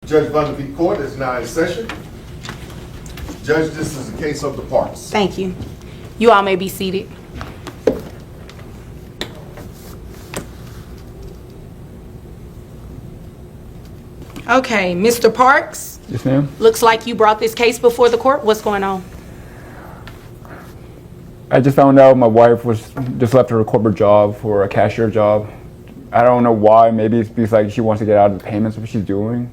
Judge Vanderbeek Court is now in session. Judge, this is a case of the Parks. Thank you. You all may be seated. Okay, Mr. Parks, Yes, ma'am. looks like you brought this case before the court. What's going on? I just found out my wife just left her corporate job for a cashier job. I don't know why. Maybe it's because like she wants to get out of the payments of what she's doing.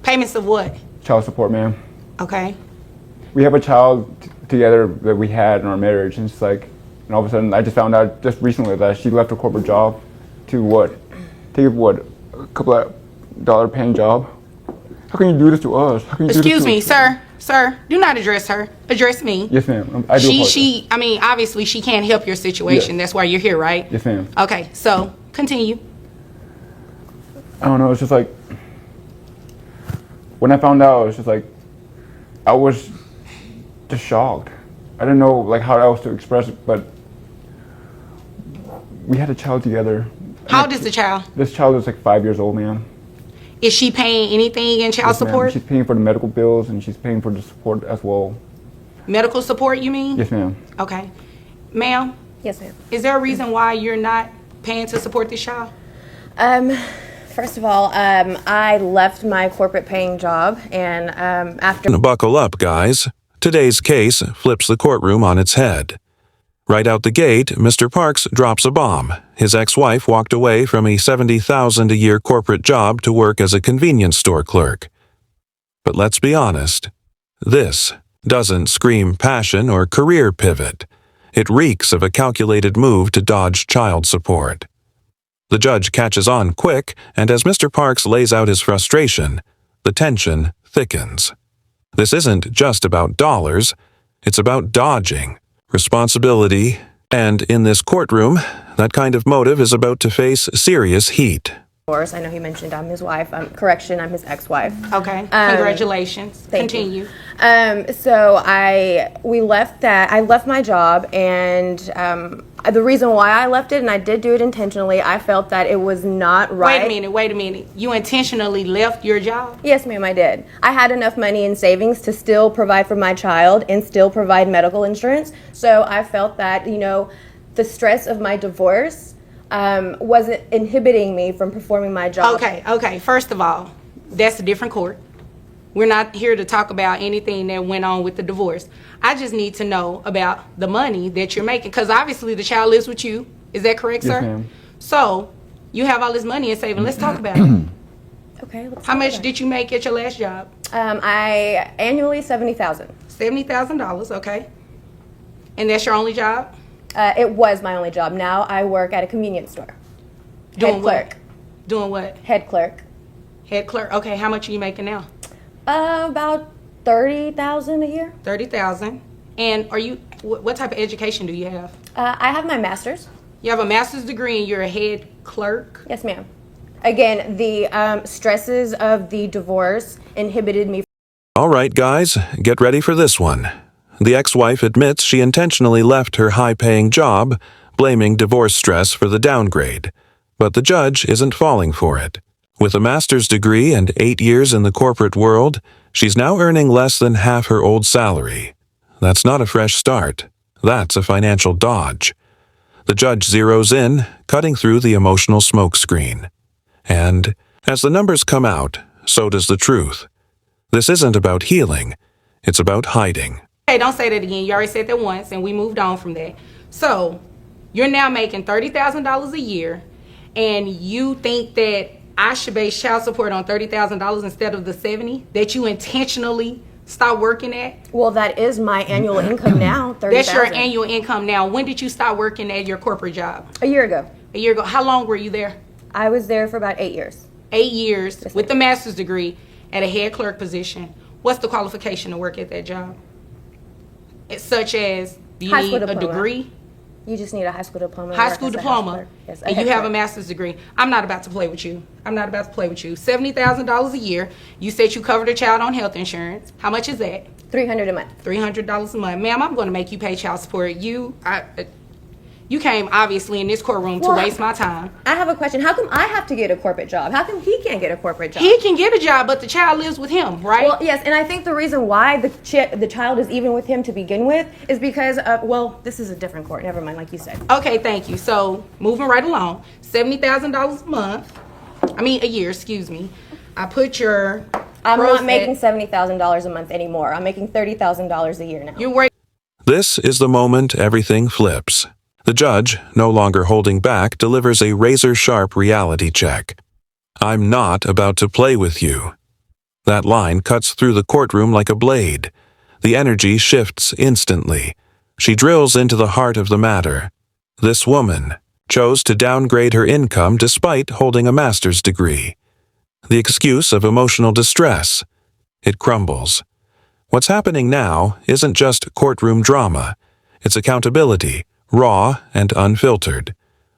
Payments of what? Child support, ma'am. Okay. We have a child together that we had in our marriage, and it's like, and all of a sudden I just found out just recently that she left her corporate job to take a couple of dollar paying job. How can you do this to us? How can you do Excuse this me, to us? sir, do not address her. Address me. Yes, ma'am. I do apologize. I mean, obviously she can't help your situation. Yes. That's why you're here, right? Yes, ma'am. Okay, so continue. I don't know. It's just like when I found out, it's just like I was just shocked. I didn't know like how else to express it, but we had a child together. How old is the child? This child is like 5 years old, ma'am. Is she paying anything in child Yes, ma'am. support? She's paying for the medical bills and she's paying for the support as well. Medical support, you mean? Yes, ma'am. Okay. Ma'am, Yes, ma'am. is there a reason why you're not paying to support this child? First of all, I left my corporate paying job, and after Buckle up, guys. Today's case flips the courtroom on its head. Right out the gate, Mr. Parks drops a bomb. His ex-wife walked away from a $70,000 a year corporate job to work as a convenience store clerk. But let's be honest, this doesn't scream passion or career pivot. It reeks of a calculated move to dodge child support. The judge catches on quick, and as Mr. Parks lays out his frustration, the tension thickens. This isn't just about dollars, it's about dodging, responsibility, and in this courtroom, that kind of motive is about to face serious heat. divorce, I know he mentioned I'm his wife. Correction, I'm his ex-wife. Okay. Congratulations. Thank Continue. you. So I left my job, and the reason why I left it, and I did do it intentionally, I felt that it was not right. Wait a minute. You intentionally left your job? Yes, ma'am, I did. I had enough money in savings to still provide for my child and still provide medical insurance. So I felt that, the stress of my divorce wasn't inhibiting me from performing my job. Okay. First of all, that's a different court. We're not here to talk about anything that went on with the divorce. I just need to know about the money that you're making, because obviously the child lives with you. Is that correct, Yes, sir? ma'am. So you have all this money in saving. Let's talk about it. Okay. Let's How talk much about it. did you make at your last job? I annually $70,000. $70,000, okay. And that's your only job? It was my only job. Now I work at a convenience store. Doing Head what? clerk. Doing what? Head clerk. Head clerk. Okay, how much are you making now? About $30,000 a year. 30,000. And what type of education do you have? I have my master's. You have a master's degree and you're a head clerk? Yes, ma'am. Again, the stresses of the divorce inhibited me. All right, guys, get ready for this one. The ex-wife admits she intentionally left her high-paying job, blaming divorce stress for the downgrade. But the judge isn't falling for it. With a master's degree and 8 years in the corporate world, she's now earning less than half her old salary. That's not a fresh start. That's a financial dodge. The judge zeroes in, cutting through the emotional smokescreen. And as the numbers come out, so does the truth. This isn't about healing. It's about hiding. Hey, don't say that again. You already said that once, and we moved on from that. So, you're now making $30,000 a year, and you think that I should base child support on $30,000 instead of the $70,000 that you intentionally start working at? Well, that is my annual income now, $30,000. That's your annual income now. When did you start working at your corporate job? A year ago. A year ago. How long were you there? I was there for about 8 years. 8 years Yes, with ma'am. the master's degree at a head clerk position. What's the qualification to work at that job? It's such as, do you High need school a diploma. degree? You just need a high school diploma. to High work school as a house diploma, clerk. Yes, and you have a master's degree. I'm not about to play with you. $70,000 a year. You said you covered a child on health insurance. How much is that? $300 a month. $300 a month. Ma'am, I'm going to make you pay child support. You came obviously in this courtroom to Well, waste my time. I have a question. How come I have to get a corporate job? How come he can't get a corporate job? He can get a job, but the child lives with him, right? Well, yes, and I think the reason why the child is even with him to begin with is because of, well, this is a different court. Never mind, like you said. Okay, thank you. So moving right along, $70,000 a month. A year, excuse me. I put your. I'm gross not making at- $70,000 a month anymore. I'm making $30,000 a year now. You're working. This is the moment everything flips. The judge, no longer holding back, delivers a razor-sharp reality check. I'm not about to play with you. That line cuts through the courtroom like a blade. The energy shifts instantly. She drills into the heart of the matter. This woman chose to downgrade her income despite holding a master's degree. The excuse of emotional distress. It crumbles. What's happening now isn't just courtroom drama. It's accountability, raw and unfiltered.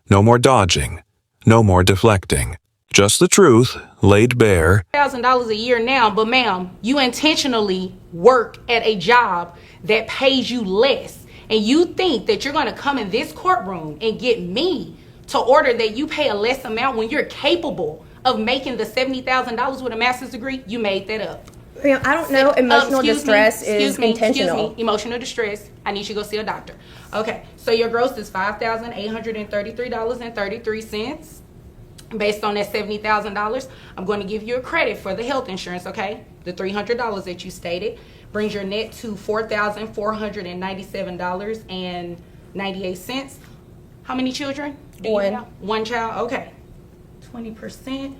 No more dodging. No more deflecting. Just the truth, laid bare. $1,000 a year now, but ma'am, you intentionally work at a job that pays you less, and you think that you're going to come in this courtroom and get me to order that you pay a less amount when you're capable of making the $70,000 with a master's degree? You made that up. I don't know. Emotional distress is intentional. Excuse me. Emotional distress. I need you to go see a doctor. Okay, so your gross is $5,833.33. Based on that $70,000, I'm going to give you a credit for the health insurance, okay? The $300 that you stated brings your net to $4,497.98. How many children? One. One child, okay. 20%.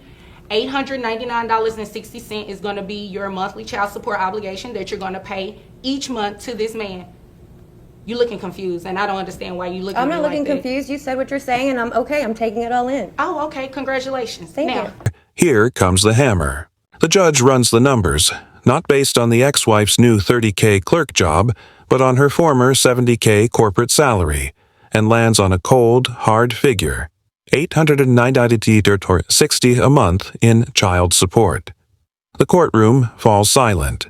$899.60 is going to be your monthly child support obligation that you're going to pay each month to this man. You're looking confused, and I don't understand why you looking. I'm not like looking that. confused. You said what you're saying, and I'm okay. I'm taking it all in. Oh, okay. Congratulations. Thank now, you. Here comes the hammer. The judge runs the numbers, not based on the ex-wife's new $30K clerk job, but on her former $70K corporate salary, and lands on a cold, hard figure. $890.60 a month in child support. The courtroom falls silent.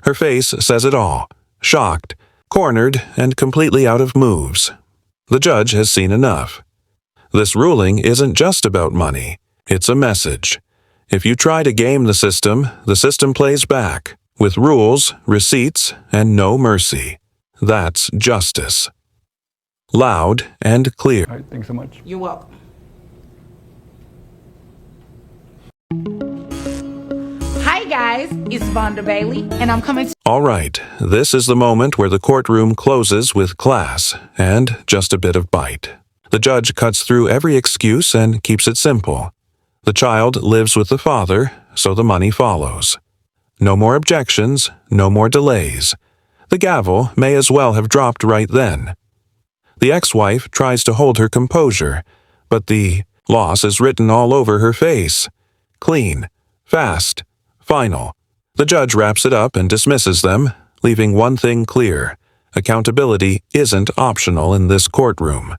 Her face says it all. Shocked, cornered, and completely out of moves. The judge has seen enough. This ruling isn't just about money. It's a message. If you try to game the system plays back, with rules, receipts, and no mercy. That's justice. Loud and clear. All right, thanks so much. you're welcome. Hi guys, it's Vonda Bailey, and I'm coming to All right, this is the moment where the courtroom closes with class and just a bit of bite. The judge cuts through every excuse and keeps it simple. The child lives with the father, so the money follows. No more objections, no more delays. The gavel may as well have dropped right then. The ex-wife tries to hold her composure, but the loss is written all over her face. Clean, fast, final. The judge wraps it up and dismisses them, leaving one thing clear. Accountability isn't optional in this courtroom.